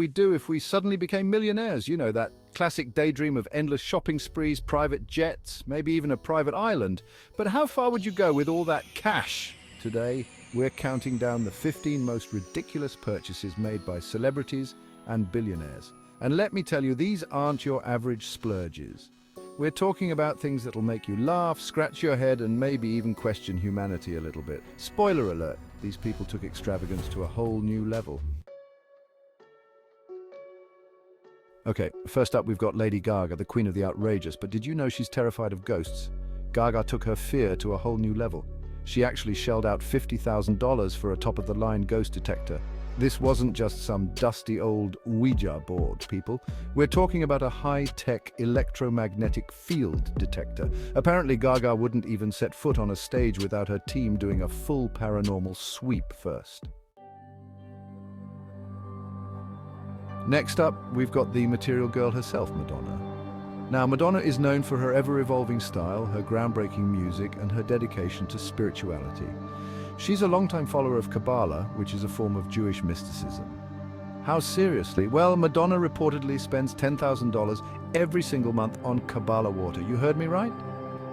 We'd do if we suddenly became millionaires. You know, that classic daydream of endless shopping sprees, private jets, maybe even a private island. But how far would you go with all that cash? Today, we're counting down the 15 most ridiculous purchases made by celebrities and billionaires. And let me tell you, these aren't your average splurges. We're talking about things that'll make you laugh, scratch your head, and maybe even question humanity a little bit. Spoiler alert, these people took extravagance to a whole new level. Okay, first up we've got Lady Gaga, the queen of the outrageous, but did you know she's terrified of ghosts? Gaga took her fear to a whole new level. She actually shelled out $50,000 for a top-of-the-line ghost detector. This wasn't just some dusty old Ouija board, people. We're talking about a high-tech electromagnetic field detector. Apparently Gaga wouldn't even set foot on a stage without her team doing a full paranormal sweep first. Next up, we've got the material girl herself, Madonna. Now, Madonna is known for her ever-evolving style, her groundbreaking music, and her dedication to spirituality. She's a longtime follower of Kabbalah, which is a form of Jewish mysticism. How seriously? Well, Madonna reportedly spends $10,000 every single month on Kabbalah water. You heard me right?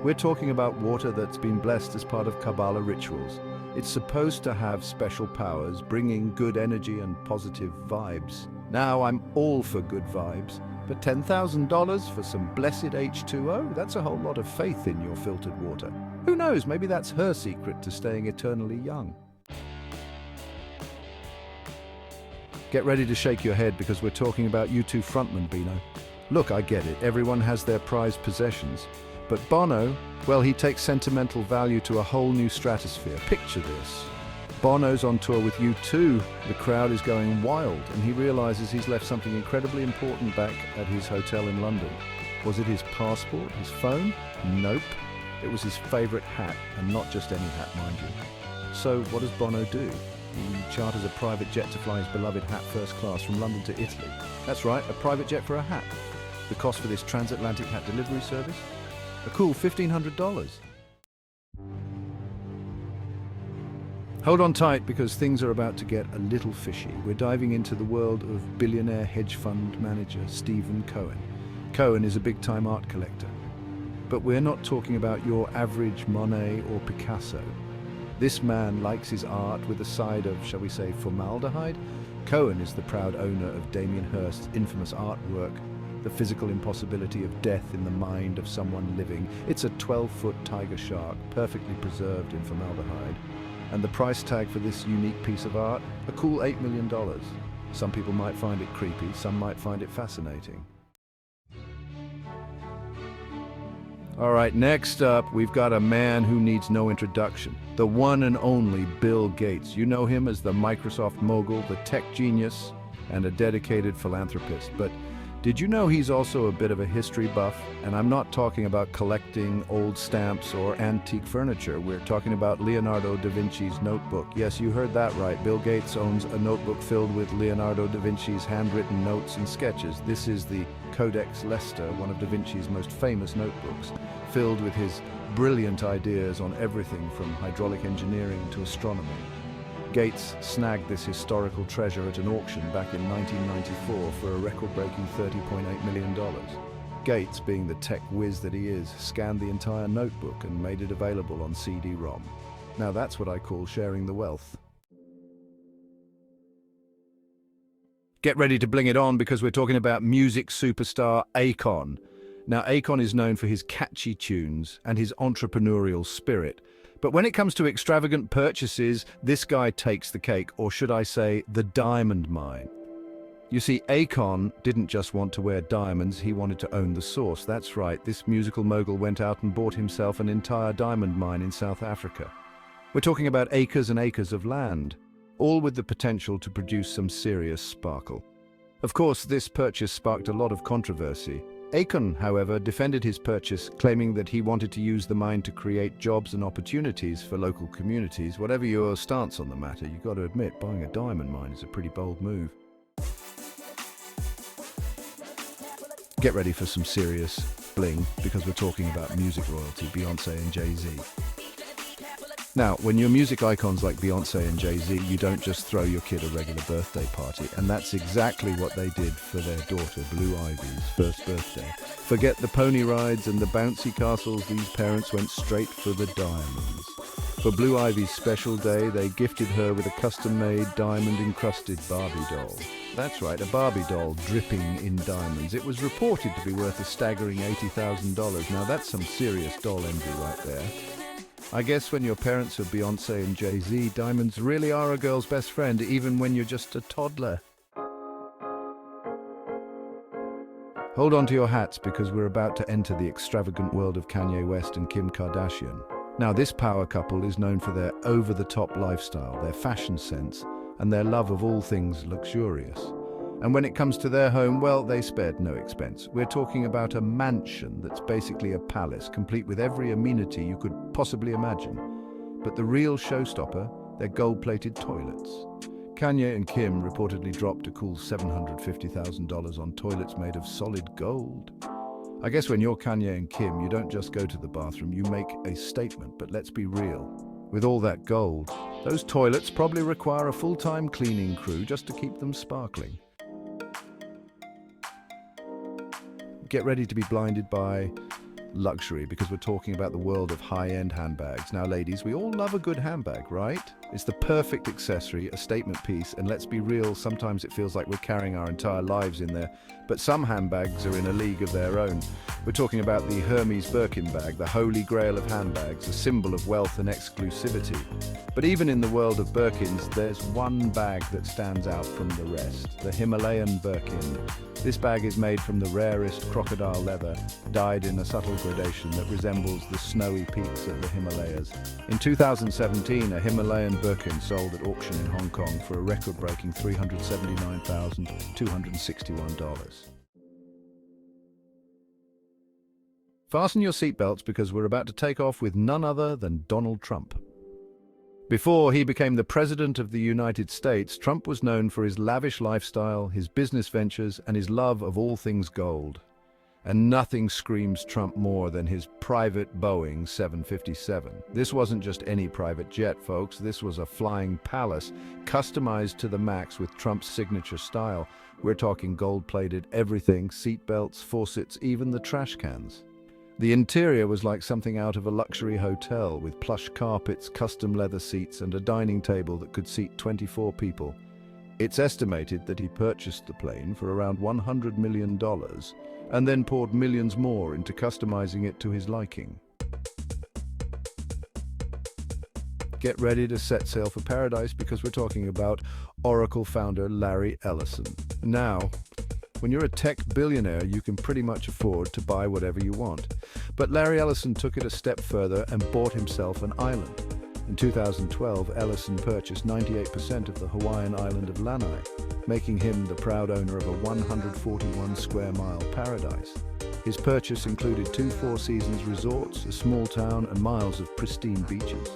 We're talking about water that's been blessed as part of Kabbalah rituals. It's supposed to have special powers, bringing good energy and positive vibes. Now, I'm all for good vibes, but $10,000 for some blessed H2O? That's a whole lot of faith in your filtered water. Who knows, maybe that's her secret to staying eternally young. Get ready to shake your head because we're talking about U2 frontman Bono. Look, I get it, everyone has their prized possessions. But Bono, well, he takes sentimental value to a whole new stratosphere. Picture this. Bono's on tour with U2. The crowd is going wild, and he realizes he's left something incredibly important back at his hotel in London. Was it his passport, his phone? Nope. It was his favorite hat, and not just any hat, mind you. So what does Bono do? He charters a private jet to fly his beloved hat first class from London to Italy. That's right, a private jet for a hat. The cost for this transatlantic hat delivery service? A cool $1,500. Hold on tight because things are about to get a little fishy. We're diving into the world of billionaire hedge fund manager Stephen Cohen. Cohen is a big-time art collector. But we're not talking about your average Monet or Picasso. This man likes his art with a side of, shall we say, formaldehyde. Cohen is the proud owner of Damien Hirst's infamous artwork, The Physical Impossibility of Death in the Mind of Someone Living. It's a 12-foot tiger shark, perfectly preserved in formaldehyde. And the price tag for this unique piece of art? A cool $8 million. Some people might find it creepy, some might find it fascinating. All right, next up, we've got a man who needs no introduction. The one and only Bill Gates. You know him as the Microsoft mogul, the tech genius, and a dedicated philanthropist. But did you know he's also a bit of a history buff? And I'm not talking about collecting old stamps or antique furniture. We're talking about Leonardo da Vinci's notebook. Yes, you heard that right. Bill Gates owns a notebook filled with Leonardo da Vinci's handwritten notes and sketches. This is the Codex Leicester, one of da Vinci's most famous notebooks, filled with his brilliant ideas on everything from hydraulic engineering to astronomy. Gates snagged this historical treasure at an auction back in 1994 for a record-breaking $30.8 million. Gates, being the tech whiz that he is, scanned the entire notebook and made it available on CD-ROM. Now that's what I call sharing the wealth. Get ready to bling it on because we're talking about music superstar Akon. Now, Akon is known for his catchy tunes and his entrepreneurial spirit. But when it comes to extravagant purchases, this guy takes the cake, or should I say, the diamond mine. You see, Akon didn't just want to wear diamonds, he wanted to own the source. That's right, this musical mogul went out and bought himself an entire diamond mine in South Africa. We're talking about acres and acres of land, all with the potential to produce some serious sparkle. Of course, this purchase sparked a lot of controversy. Akon, however, defended his purchase, claiming that he wanted to use the mine to create jobs and opportunities for local communities. Whatever your stance on the matter, you've got to admit, buying a diamond mine is a pretty bold move. Get ready for some serious bling, because we're talking about music royalty, Beyoncé and Jay-Z. Now, when you're music icons like Beyoncé and Jay-Z, you don't just throw your kid a regular birthday party, and that's exactly what they did for their daughter, Blue Ivy's first birthday. Forget the pony rides and the bouncy castles, these parents went straight for the diamonds. For Blue Ivy's special day, they gifted her with a custom-made, diamond-encrusted Barbie doll. That's right, a Barbie doll dripping in diamonds. It was reported to be worth a staggering $80,000. Now that's some serious doll envy right there. I guess when your parents are Beyoncé and Jay-Z, diamonds really are a girl's best friend, even when you're just a toddler. Hold on to your hats because we're about to enter the extravagant world of Kanye West and Kim Kardashian. Now, this power couple is known for their over-the-top lifestyle, their fashion sense, and their love of all things luxurious. And when it comes to their home, well, they spared no expense. We're talking about a mansion that's basically a palace, complete with every amenity you could possibly imagine. But the real showstopper, their gold-plated toilets. Kanye and Kim reportedly dropped a cool $750,000 on toilets made of solid gold. I guess when you're Kanye and Kim, you don't just go to the bathroom, you make a statement, but let's be real. With all that gold, those toilets probably require a full-time cleaning crew just to keep them sparkling. Get ready to be blinded by luxury because we're talking about the world of high-end handbags. Now, ladies, we all love a good handbag, right? It's the perfect accessory, a statement piece, and let's be real, sometimes it feels like we're carrying our entire lives in there. But some handbags are in a league of their own. We're talking about the Hermes Birkin bag, the holy grail of handbags, a symbol of wealth and exclusivity. But even in the world of Birkins, there's one bag that stands out from the rest, the Himalayan Birkin. This bag is made from the rarest crocodile leather, dyed in a subtle gradation that resembles the snowy peaks of the Himalayas. In 2017, a Himalayan Birkin sold at auction in Hong Kong for a record-breaking $379,261. Fasten your seatbelts because we're about to take off with none other than Donald Trump. Before he became the President of the United States, Trump was known for his lavish lifestyle, his business ventures, and his love of all things gold. And nothing screams Trump more than his private Boeing 757. This wasn't just any private jet, folks. This was a flying palace, customized to the max with Trump's signature style. We're talking gold-plated everything, seatbelts, faucets, even the trash cans. The interior was like something out of a luxury hotel with plush carpets, custom leather seats, and a dining table that could seat 24 people. It's estimated that he purchased the plane for around $100 million and then poured millions more into customizing it to his liking. Get ready to set sail for paradise because we're talking about Oracle founder Larry Ellison. Now, when you're a tech billionaire, you can pretty much afford to buy whatever you want. But Larry Ellison took it a step further and bought himself an island. In 2012, Ellison purchased 98% of the Hawaiian island of Lanai, making him the proud owner of a 141 square mile paradise. His purchase included 2 Four Seasons resorts, a small town, and miles of pristine beaches.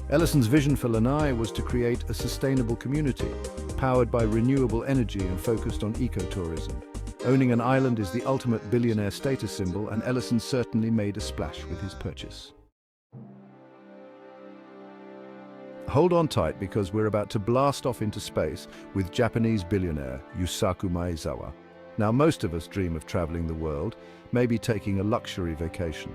Ellison's vision for Lanai was to create a sustainable community, powered by renewable energy and focused on ecotourism. Owning an island is the ultimate billionaire status symbol, and Ellison certainly made a splash with his purchase. Hold on tight because we're about to blast off into space with Japanese billionaire Yusaku Maezawa. Now, most of us dream of traveling the world, maybe taking a luxury vacation.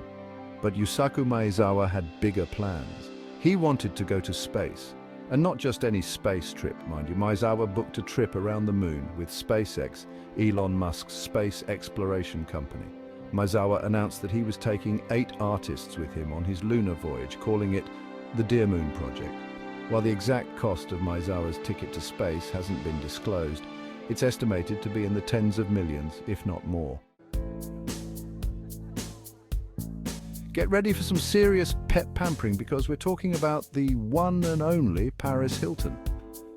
But Yusaku Maezawa had bigger plans. He wanted to go to space. And not just any space trip, mind you. Maezawa booked a trip around the moon with SpaceX, Elon Musk's space exploration company. Maezawa announced that he was taking 8 artists with him on his lunar voyage, calling it the Dear Moon Project. While the exact cost of Maezawa's ticket to space hasn't been disclosed, it's estimated to be in the tens of millions, if not more. Get ready for some serious pet pampering because we're talking about the one and only Paris Hilton.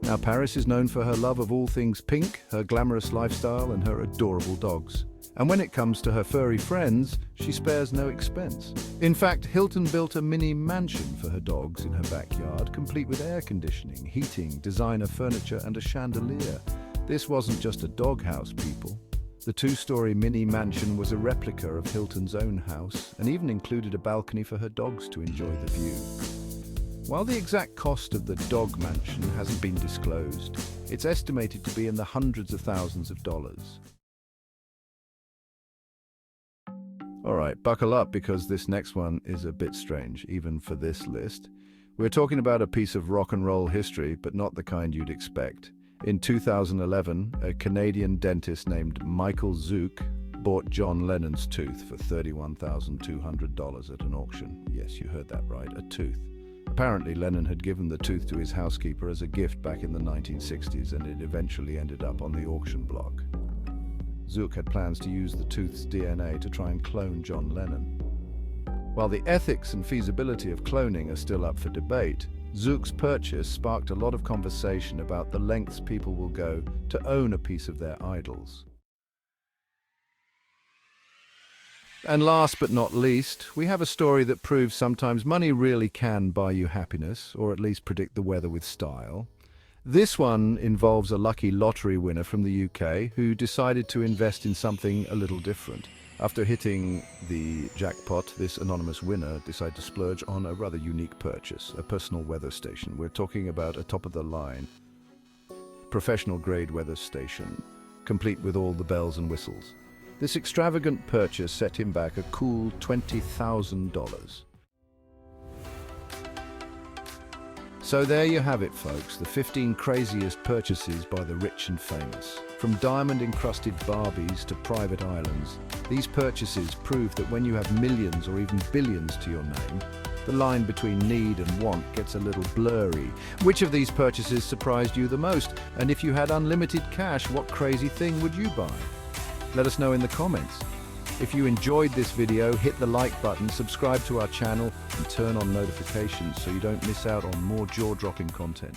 Now, Paris is known for her love of all things pink, her glamorous lifestyle, and her adorable dogs. And when it comes to her furry friends, she spares no expense. In fact, Hilton built a mini mansion for her dogs in her backyard, complete with air conditioning, heating, designer furniture, and a chandelier. This wasn't just a doghouse, people. The 2-story mini mansion was a replica of Hilton's own house and even included a balcony for her dogs to enjoy the view. While the exact cost of the Dog Mansion hasn't been disclosed, it's estimated to be in the hundreds of thousands of dollars. Alright, buckle up because this next one is a bit strange, even for this list. We're talking about a piece of rock and roll history, but not the kind you'd expect. In 2011, a Canadian dentist named Michael Zook bought John Lennon's tooth for $31,200 at an auction. Yes, you heard that right, a tooth. Apparently, Lennon had given the tooth to his housekeeper as a gift back in the 1960s, and it eventually ended up on the auction block. Zook had plans to use the tooth's DNA to try and clone John Lennon. While the ethics and feasibility of cloning are still up for debate, Zook's purchase sparked a lot of conversation about the lengths people will go to own a piece of their idols. And last but not least, we have a story that proves sometimes money really can buy you happiness, or at least predict the weather with style. This one involves a lucky lottery winner from the UK who decided to invest in something a little different. After hitting the jackpot, this anonymous winner decided to splurge on a rather unique purchase, a personal weather station. We're talking about a top-of-the-line, professional-grade weather station, complete with all the bells and whistles. This extravagant purchase set him back a cool $20,000. So there you have it, folks, the 15 craziest purchases by the rich and famous. From diamond-encrusted Barbies to private islands, these purchases prove that when you have millions or even billions to your name, the line between need and want gets a little blurry. Which of these purchases surprised you the most? And if you had unlimited cash, what crazy thing would you buy? Let us know in the comments. If you enjoyed this video, hit the like button, subscribe to our channel, and turn on notifications so you don't miss out on more jaw-dropping content.